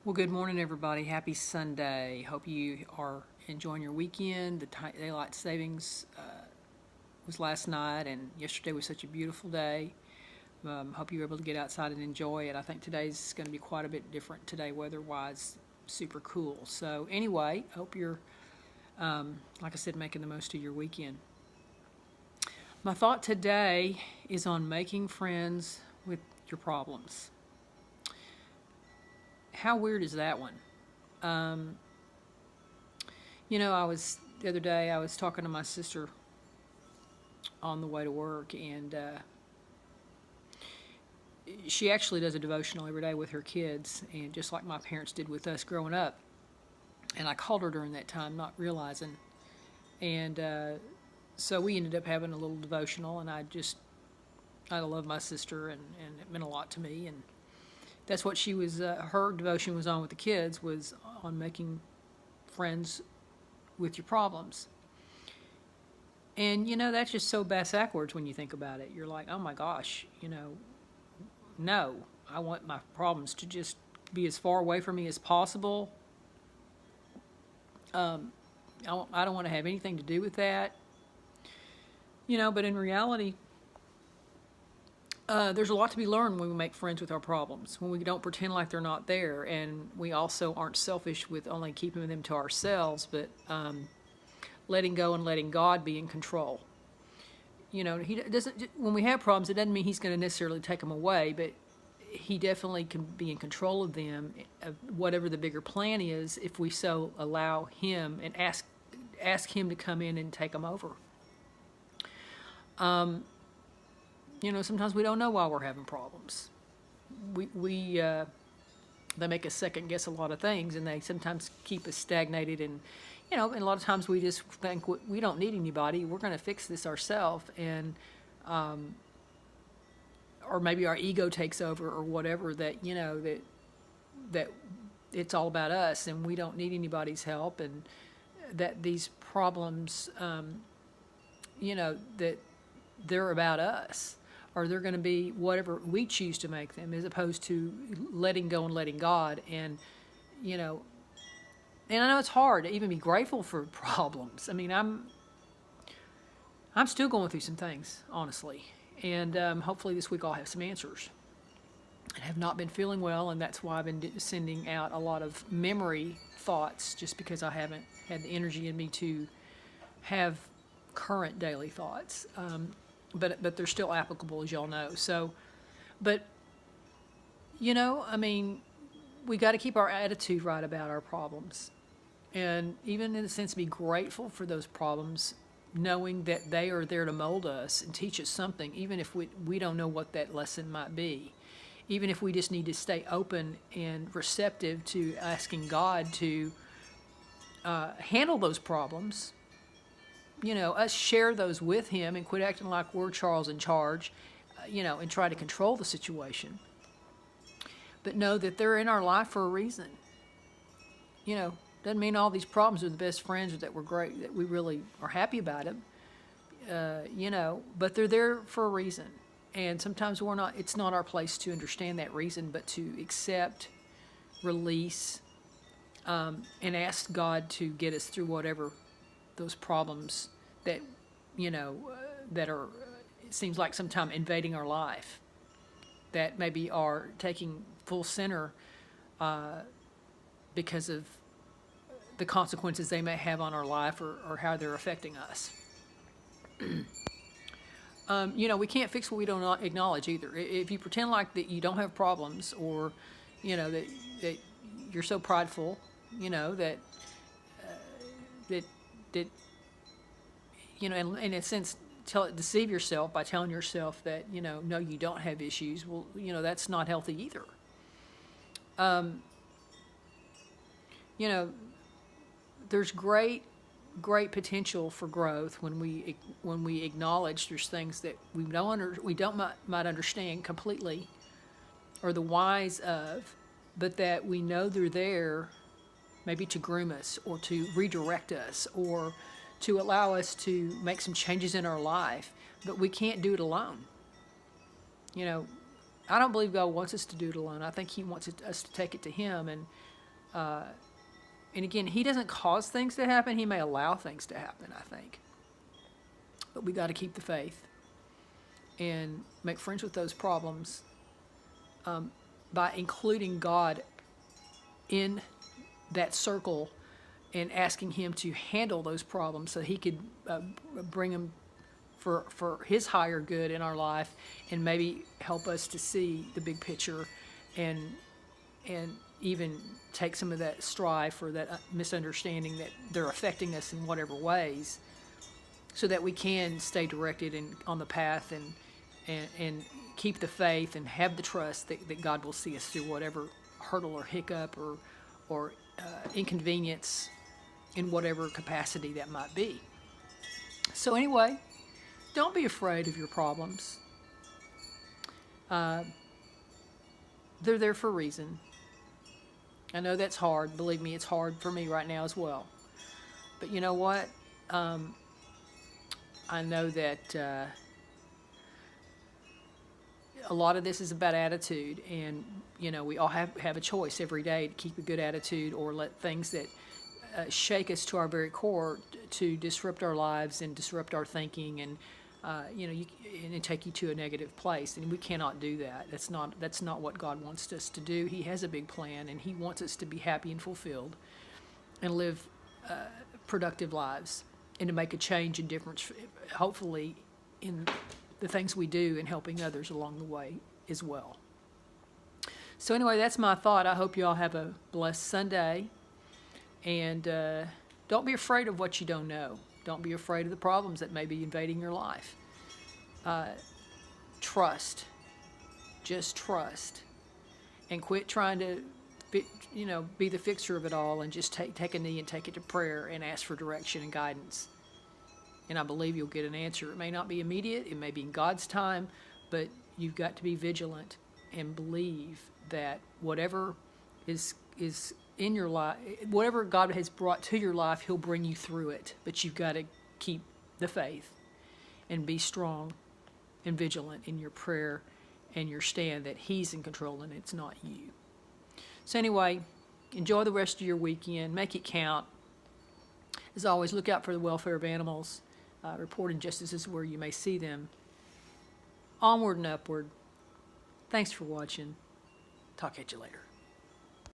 Well, good morning, everybody. Happy Sunday. Hope you are enjoying your weekend. The daylight savings was last night, and yesterday was such a beautiful day. Hope you were able to get outside and enjoy it. I think today's going to be quite a bit different today, weather-wise. Super cool. So, anyway, hope you're, like I said, making the most of your weekend. My thought today is on making friends with your problems. How weird is that one? Um, the other day I was talking to my sister on the way to work, and she actually does a devotional every day with her kids, and just like my parents did with us growing up. And I called her during that time, not realizing, and so we ended up having a little devotional, and I love my sister, and it meant a lot to me, and that's what she was. Her devotion was on with the kids, was on making friends with your problems. And that's just so backwards when you think about it. You're like, oh my gosh, no, I want my problems to just be as far away from me as possible. I don't want to have anything to do with that. But in reality, there's a lot to be learned when we make friends with our problems, when we don't pretend like they're not there, and we also aren't selfish with only keeping them to ourselves, but letting go and letting God be in control. He doesn't. When we have problems, it doesn't mean He's going to necessarily take them away, but He definitely can be in control of them, of whatever the bigger plan is, if we so allow Him and ask Him to come in and take them over. Sometimes we don't know why we're having problems. We They make us second guess a lot of things, and they sometimes keep us stagnated. And a lot of times we just think we don't need anybody. We're going to fix this ourselves, and or maybe our ego takes over, or whatever. That it's all about us, and we don't need anybody's help, and that these problems, that they're about us, or they're going to be whatever we choose to make them, as opposed to letting go and letting God. And I know it's hard to even be grateful for problems. I mean, I'm still going through some things, honestly, and hopefully this week I'll have some answers. I have not been feeling well, and that's why I've been sending out a lot of memory thoughts, just because I haven't had the energy in me to have current daily thoughts. But they're still applicable, as y'all know. So, but I mean, we got to keep our attitude right about our problems, and even in a sense, be grateful for those problems, knowing that they are there to mold us and teach us something, even if we don't know what that lesson might be. Even if we just need to stay open and receptive to asking God to handle those problems, us share those with Him, and quit acting like we're Charles in charge, and try to control the situation. But know that they're in our life for a reason. Doesn't mean all these problems are the best friends, or that we're great, that we really are happy about them. But they're there for a reason. And sometimes it's not our place to understand that reason, but to accept, release, and ask God to get us through whatever those problems that, that are, it seems like sometime invading our life, that maybe are taking full center because of the consequences they may have on our life, or how they're affecting us. We can't fix what we don't acknowledge either. If you pretend like that you don't have problems, or, that you're so prideful, that that and in a sense, deceive yourself by telling yourself that no, you don't have issues. Well, that's not healthy either. There's great potential for growth when we acknowledge there's things that we might understand completely, or the whys of, but that we know they're there, maybe to groom us, or to redirect us, or to allow us to make some changes in our life. But we can't do it alone. I don't believe God wants us to do it alone. I think He wants us to take it to Him, and And again, he doesn't cause things to happen. He may allow things to happen, I think. But we got to keep the faith and make friends with those problems by including God in that circle and asking him to handle those problems so he could bring them for his higher good in our life, and maybe help us to see the big picture, and even take some of that strife or that misunderstanding that they're affecting us in whatever ways, so that we can stay directed and on the path, and keep the faith and have the trust that God will see us through whatever hurdle or hiccup or inconvenience in whatever capacity that might be. So anyway, don't be afraid of your problems. They're there for a reason. I know that's hard. Believe me, it's hard for me right now as well. But you know what? I know that a lot of this is about attitude, and we all have a choice every day to keep a good attitude or let things that shake us to our very core to disrupt our lives and disrupt our thinking, and and take you to a negative place. And we cannot do that. That's not what God wants us to do. He has a big plan, and he wants us to be happy and fulfilled and live productive lives, and to make a change and difference, hopefully, in the things we do and helping others along the way as well. So anyway, that's my thought. I hope you all have a blessed Sunday. And don't be afraid of what you don't know. Don't be afraid of the problems that may be invading your life. Trust. Just trust. And quit trying to be the fixer of it all, and just take a knee and take it to prayer and ask for direction and guidance. And I believe you'll get an answer. It may not be immediate. It may be in God's time. But you've got to be vigilant and believe that whatever is in your life, whatever God has brought to your life, he'll bring you through it. But you've got to keep the faith and be strong and vigilant in your prayer and your stand that he's in control and it's not you. So anyway, enjoy the rest of your weekend. Make it count. As always, look out for the welfare of animals. Report injustices where you may see them. Onward and upward. Thanks for watching. Talk at you later.